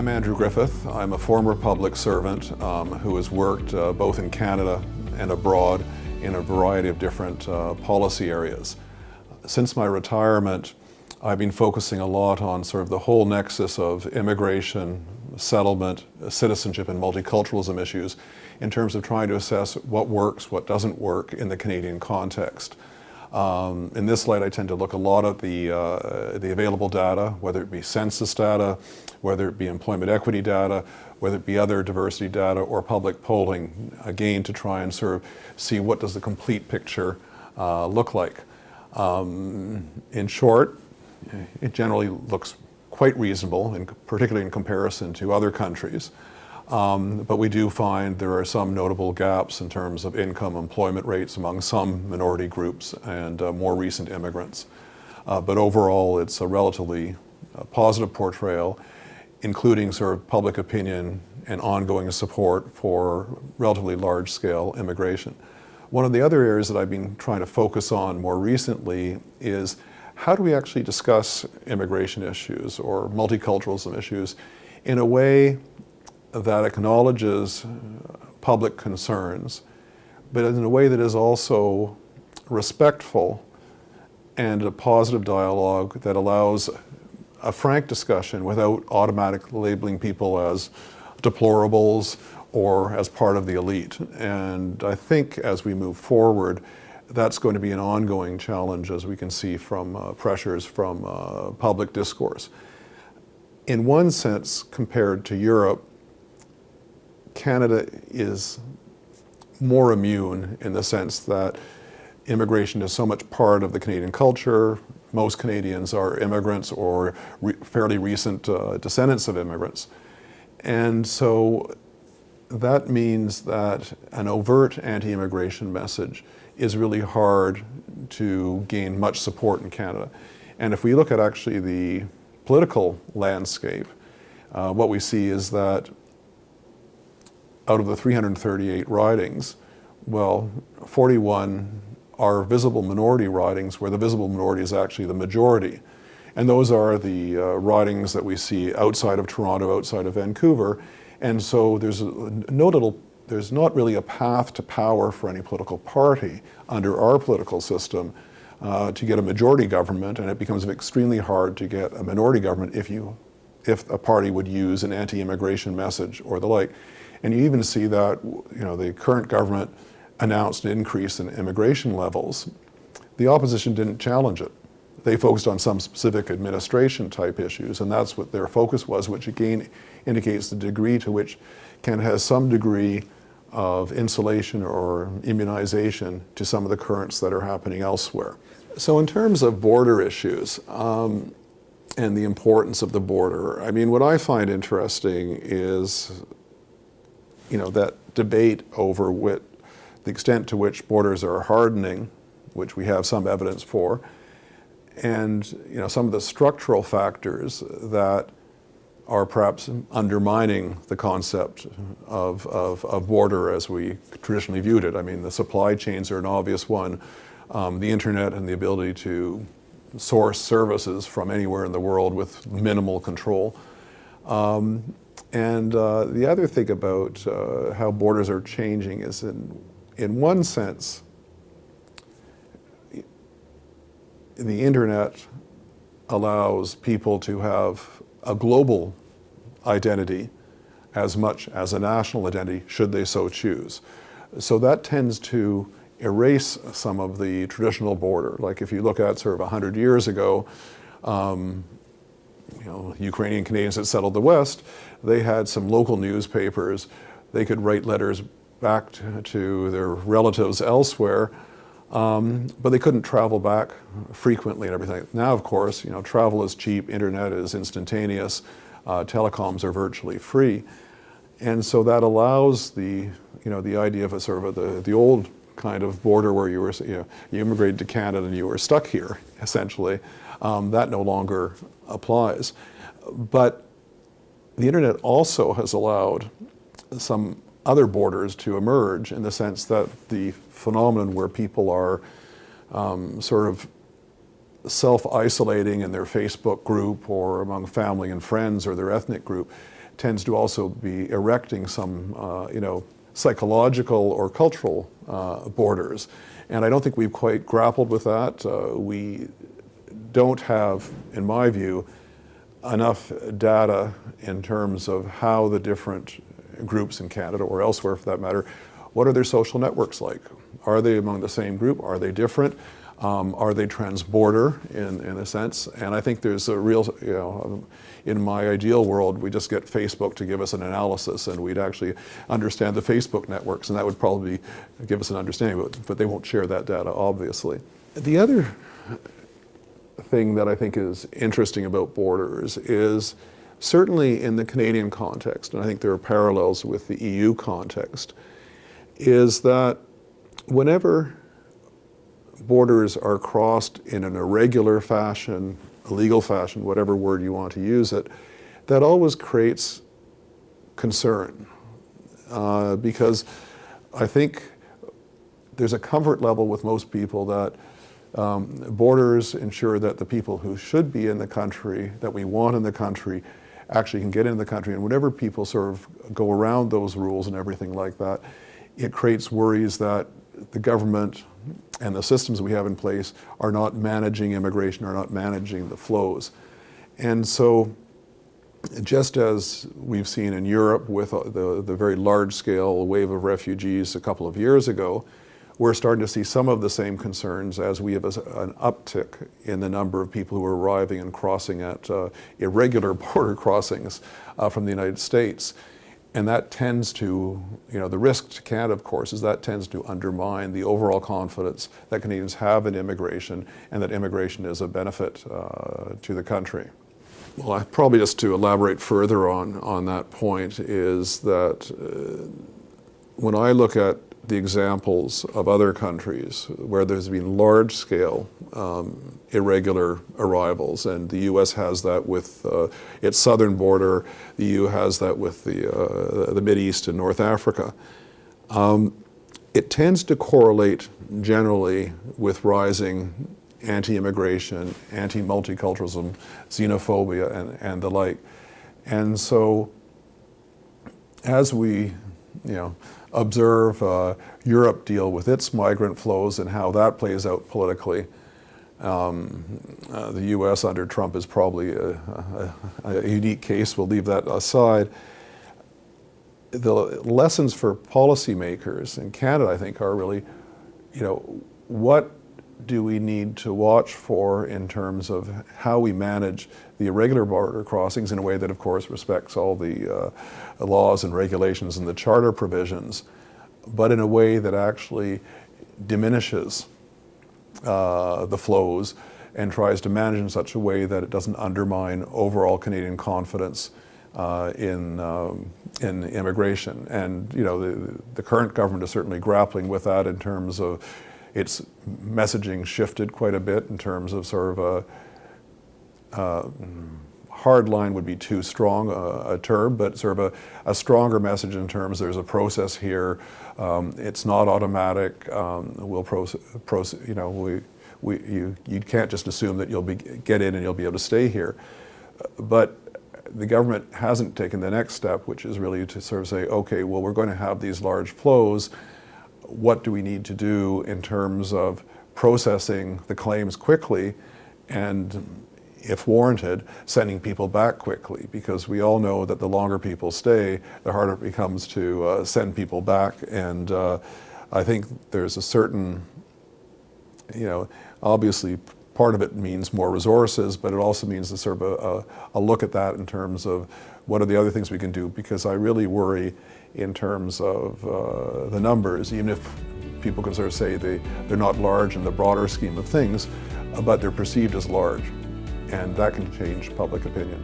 I'm Andrew Griffith. I'm a former public servant who has worked both in Canada and abroad in a variety of different policy areas. Since my retirement, I've been focusing a lot on sort of the whole nexus of immigration, settlement, citizenship, and multiculturalism issues in terms of trying to assess what works, what doesn't work in the Canadian context. In this light, I tend to look a lot at the available data, whether it be census data, whether it be employment equity data, whether it be other diversity data or public polling, again to try and sort of see what does the complete picture look like. In short, it generally looks quite reasonable, particularly in comparison to other countries. But we do find there are some notable gaps in terms of income employment rates among some minority groups and more recent immigrants. But overall, it's a relatively positive portrayal, including sort of public opinion and ongoing support for relatively large-scale immigration. One of the other areas that I've been trying to focus on more recently is how do we actually discuss immigration issues or multiculturalism issues in a way that acknowledges public concerns, but in a way that is also respectful and a positive dialogue that allows a frank discussion without automatically labeling people as deplorables or as part of the elite. And I think as we move forward, that's going to be an ongoing challenge, as we can see from pressures from public discourse. In one sense, compared to Europe, Canada is more immune in the sense that immigration is so much part of the Canadian culture. Most Canadians are immigrants or fairly recent descendants of immigrants. And so that means that an overt anti-immigration message is really hard to gain much support in Canada. And if we look at actually the political landscape, what we see is that out of the 338 ridings, well, 41 are visible minority ridings where the visible minority is actually the majority. And those are the ridings that we see outside of Toronto, outside of Vancouver. And so there's not really a path to power for any political party under our political system to get a majority government, and it becomes extremely hard to get a minority government if a party would use an anti-immigration message or the like. And you even see that, the current government announced an increase in immigration levels. The opposition didn't challenge it. They focused on some specific administration type issues, and that's what their focus was, which again indicates the degree to which Canada has some degree of insulation or immunization to some of the currents that are happening elsewhere. So in terms of border issues and the importance of the border, I mean, what I find interesting is that debate over the extent to which borders are hardening, which we have some evidence for, and some of the structural factors that are perhaps undermining the concept of border as we traditionally viewed it. I mean, the supply chains are an obvious one, the internet and the ability to source services from anywhere in the world with minimal control. And the other thing about how borders are changing is in one sense, the internet allows people to have a global identity as much as a national identity, should they so choose. So that tends to erase some of the traditional border. Like if you look at sort of 100 years ago, Ukrainian Canadians that settled the West, they had some local newspapers. They could write letters back to their relatives elsewhere, but they couldn't travel back frequently and everything. Now, of course, travel is cheap, internet is instantaneous, telecoms are virtually free. And so that allows the idea of a sort of the old kind of border where you immigrated to Canada and you were stuck here, essentially. That no longer applies. But the internet also has allowed some other borders to emerge in the sense that the phenomenon where people are sort of self-isolating in their Facebook group or among family and friends or their ethnic group tends to also be erecting some, psychological or cultural borders. And I don't think we've quite grappled with that. We don't have, in my view, enough data in terms of how the different groups in Canada, or elsewhere for that matter, what are their social networks like? Are they among the same group? Are they different? Are they trans-border in a sense? And I think there's a real, in my ideal world, we just get Facebook to give us an analysis and we'd actually understand the Facebook networks, and that would probably give us an understanding, but they won't share that data, obviously. The other thing that I think is interesting about borders is certainly in the Canadian context, and I think there are parallels with the EU context, is that whenever borders are crossed in an irregular fashion, illegal fashion, whatever word you want to use it, that always creates concern. Because I think there's a comfort level with most people that borders ensure that the people who should be in the country, that we want in the country, actually can get into the country. And whenever people sort of go around those rules and everything like that, it creates worries that the government and the systems we have in place are not managing immigration, are not managing the flows. And so just as we've seen in Europe with the very large-scale wave of refugees a couple of years ago, we're starting to see some of the same concerns as we have an uptick in the number of people who are arriving and crossing at irregular border crossings from the United States. And that tends to, the risk to Canada, of course, is that tends to undermine the overall confidence that Canadians have in immigration and that immigration is a benefit to the country. Well, probably just to elaborate further on that point is that when I look at the examples of other countries where there's been large-scale irregular arrivals, and the U.S. has that with its southern border, the EU has that with the Mideast and North Africa. It tends to correlate generally with rising anti-immigration, anti-multiculturalism, xenophobia, and the like. And so as we, observe Europe deal with its migrant flows and how that plays out politically, the U.S. under Trump is probably a unique case. We'll leave that aside. The lessons for policymakers in Canada, I think, are really, what do we need to watch for in terms of how we manage the irregular border crossings in a way that, of course, respects all the laws and regulations and the charter provisions, but in a way that actually diminishes the flows and tries to manage in such a way that it doesn't undermine overall Canadian confidence in immigration. And the current government is certainly grappling with that in terms of its messaging shifted quite a bit in terms of sort of hard line would be too strong a term, but sort of a stronger message in terms there's a process here. It's not automatic. You can't just assume that you'll get in and you'll be able to stay here. But the government hasn't taken the next step, which is really to sort of say, okay, well, we're going to have these large flows. What do we need to do in terms of processing the claims quickly and, if warranted, sending people back quickly? Because we all know that the longer people stay, the harder it becomes to send people back. And I think there's a certain, obviously part of it means more resources, but it also means a sort of a look at that in terms of what are the other things we can do, because I really worry in terms of the numbers, even if people can sort of say they're not large in the broader scheme of things, but they're perceived as large, and that can change public opinion.